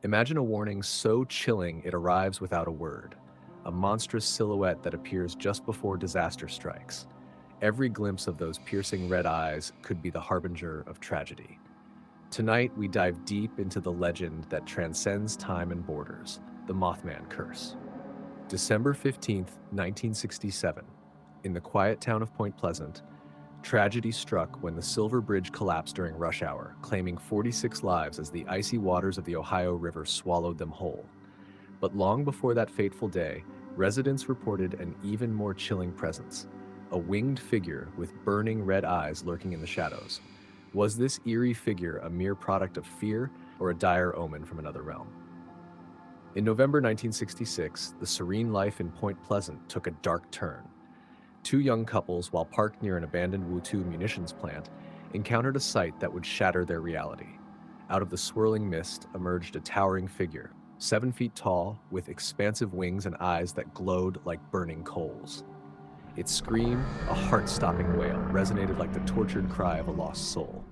Imagine a warning so chilling it arrives without a word, a monstrous silhouette that appears just before disaster strikes. Every glimpse of those piercing red eyes could be the harbinger of tragedy. Tonight, we dive deep into the legend that transcends time and borders, the Mothman Curse. December 15th, 1967, in the quiet town of Point Pleasant, tragedy struck when the Silver Bridge collapsed during rush hour, claiming 46 lives as the icy waters of the Ohio River swallowed them whole. But long before that fateful day, residents reported an even more chilling presence, a winged figure with burning red eyes lurking in the shadows. Was this eerie figure a mere product of fear or a dire omen from another realm? In November 1966, the serene life in Point Pleasant took a dark turn. Two young couples, while parked near an abandoned Wutu munitions plant, encountered a sight that would shatter their reality. Out of the swirling mist emerged a towering figure, 7 feet tall, with expansive wings and eyes that glowed like burning coals. Its scream, a heart-stopping wail, resonated like the tortured cry of a lost soul.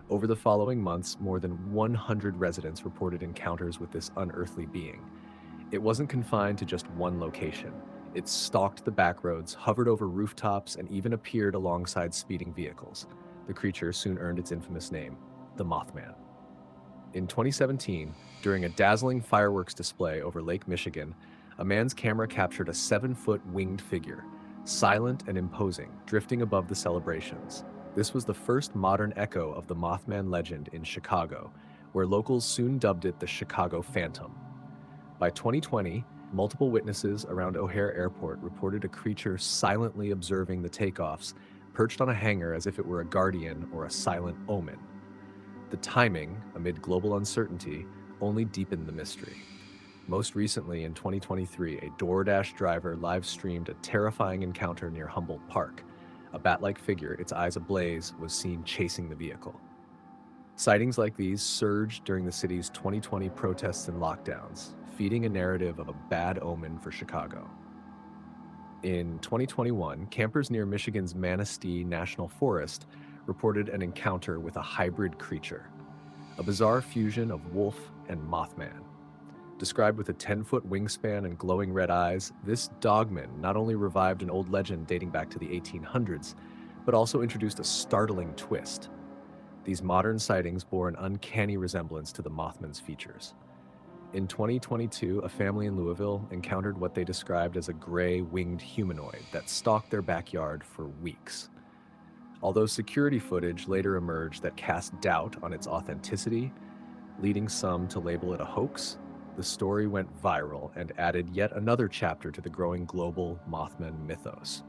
Over the following months, more than 100 residents reported encounters with this unearthly being. It wasn't confined to just one location. It stalked the back roads, hovered over rooftops, and even appeared alongside speeding vehicles. The creature soon earned its infamous name, the Mothman. In 2017, during a dazzling fireworks display over Lake Michigan, a man's camera captured a 7-foot winged figure, silent and imposing, drifting above the celebrations. This was the first modern echo of the Mothman legend in Chicago, where locals soon dubbed it the Chicago Phantom. By 2020, multiple witnesses around O'Hare Airport reported a creature silently observing the takeoffs, perched on a hangar as if it were a guardian or a silent omen. The timing, amid global uncertainty, only deepened the mystery. Most recently, in 2023, a DoorDash driver live-streamed a terrifying encounter near Humboldt Park. A bat-like figure, its eyes ablaze, was seen chasing the vehicle. Sightings like these surged during the city's 2020 protests and lockdowns, feeding a narrative of a bad omen for Chicago. In 2021, campers near Michigan's Manistee National Forest reported an encounter with a hybrid creature, a bizarre fusion of wolf and Mothman. Described with a 10-foot wingspan and glowing red eyes, this dogman not only revived an old legend dating back to the 1800s, but also introduced a startling twist. These modern sightings bore an uncanny resemblance to the Mothman's features. In 2022, a family in Louisville encountered what they described as a gray winged humanoid that stalked their backyard for weeks. Although security footage later emerged that cast doubt on its authenticity, leading some to label it a hoax, the story went viral and added yet another chapter to the growing global Mothman mythos.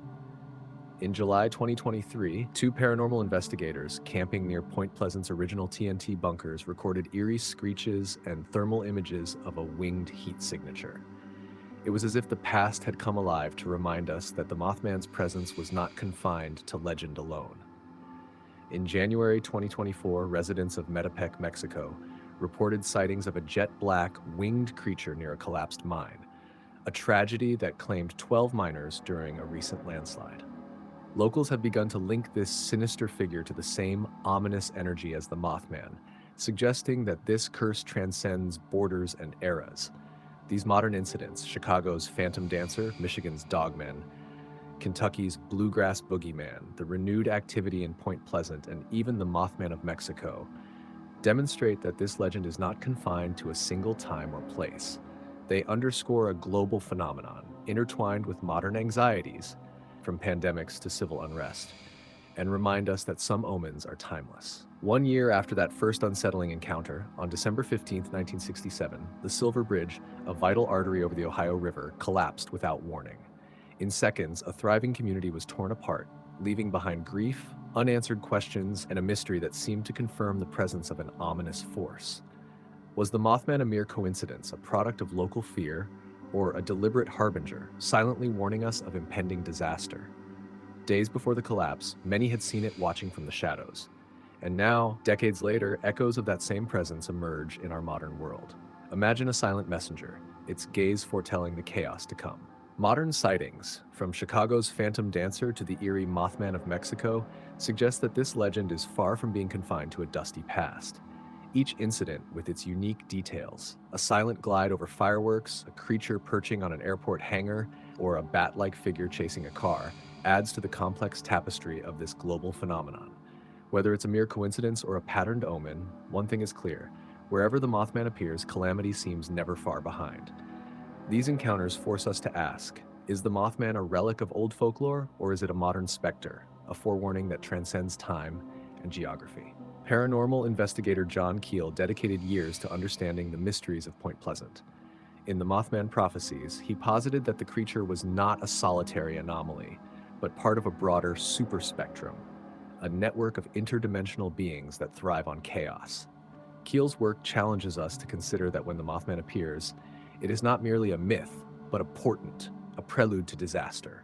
In July 2023, two paranormal investigators camping near Point Pleasant's original TNT bunkers recorded eerie screeches and thermal images of a winged heat signature. It was as if the past had come alive to remind us that the Mothman's presence was not confined to legend alone. In January 2024, residents of Metepec, Mexico, reported sightings of a jet-black, winged creature near a collapsed mine, a tragedy that claimed 12 miners during a recent landslide. Locals have begun to link this sinister figure to the same ominous energy as the Mothman, suggesting that this curse transcends borders and eras. These modern incidents, Chicago's Phantom Dancer, Michigan's Dogman, Kentucky's Bluegrass Boogeyman, the renewed activity in Point Pleasant, and even the Mothman of Mexico, demonstrate that this legend is not confined to a single time or place. They underscore a global phenomenon, intertwined with modern anxieties, from pandemics to civil unrest, and remind us that some omens are timeless. 1 year after that first unsettling encounter, on December 15th, 1967, the Silver Bridge, a vital artery over the Ohio River, collapsed without warning. In seconds, a thriving community was torn apart, leaving behind grief, unanswered questions, and a mystery that seemed to confirm the presence of an ominous force. Was the Mothman a mere coincidence, a product of local fear, or a deliberate harbinger, silently warning us of impending disaster? Days before the collapse, many had seen it watching from the shadows. And now, decades later, echoes of that same presence emerge in our modern world. Imagine a silent messenger, its gaze foretelling the chaos to come. Modern sightings, from Chicago's Phantom Dancer to the eerie Mothman of Mexico, suggest that this legend is far from being confined to a dusty past. each incident with its unique details. A silent glide over fireworks, a creature perching on an airport hangar, or a bat-like figure chasing a car adds to the complex tapestry of this global phenomenon. Whether it's a mere coincidence or a patterned omen, one thing is clear. Wherever the Mothman appears, calamity seems never far behind. These encounters force us to ask, is the Mothman a relic of old folklore, or is it a modern specter, a forewarning that transcends time and geography? Paranormal investigator John Keel dedicated years to understanding the mysteries of Point Pleasant. In the Mothman Prophecies, he posited that the creature was not a solitary anomaly, but part of a broader superspectrum, a network of interdimensional beings that thrive on chaos. Keel's work challenges us to consider that when the Mothman appears, it is not merely a myth, but a portent, a prelude to disaster.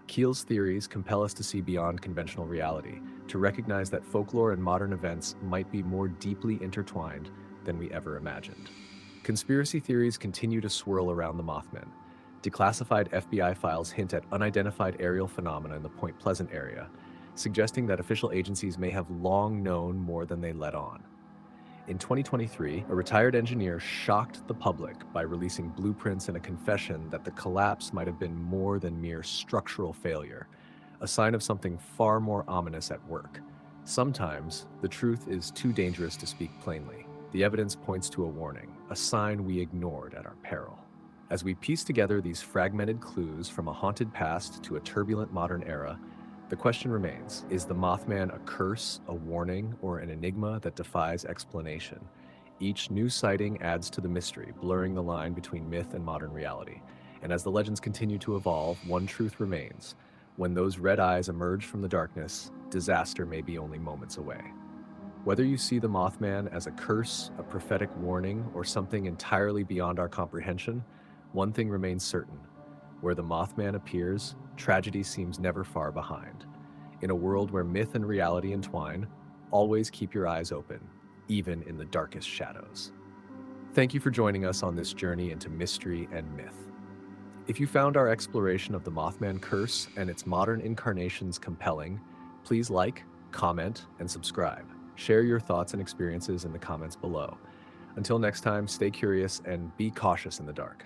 Keel's theories compel us to see beyond conventional reality, to recognize that folklore and modern events might be more deeply intertwined than we ever imagined. Conspiracy theories continue to swirl around the Mothman. Declassified FBI files hint at unidentified aerial phenomena in the Point Pleasant area, suggesting that official agencies may have long known more than they let on. In 2023, a retired engineer shocked the public by releasing blueprints and a confession that the collapse might have been more than mere structural failure, a sign of something far more ominous at work. Sometimes, the truth is too dangerous to speak plainly. The evidence points to a warning, a sign we ignored at our peril. As we piece together these fragmented clues from a haunted past to a turbulent modern era, the question remains, is the Mothman a curse, a warning, or an enigma that defies explanation? Each new sighting adds to the mystery, blurring the line between myth and modern reality. And as the legends continue to evolve, one truth remains. When those red eyes emerge from the darkness, disaster may be only moments away. Whether you see the Mothman as a curse, a prophetic warning, or something entirely beyond our comprehension, one thing remains certain. Where the Mothman appears, tragedy seems never far behind. In a world where myth and reality entwine, always keep your eyes open, even in the darkest shadows. Thank you for joining us on this journey into mystery and myth. If you found our exploration of the Mothman curse and its modern incarnations compelling, please like, comment, and subscribe. Share your thoughts and experiences in the comments below. Until next time, stay curious and be cautious in the dark.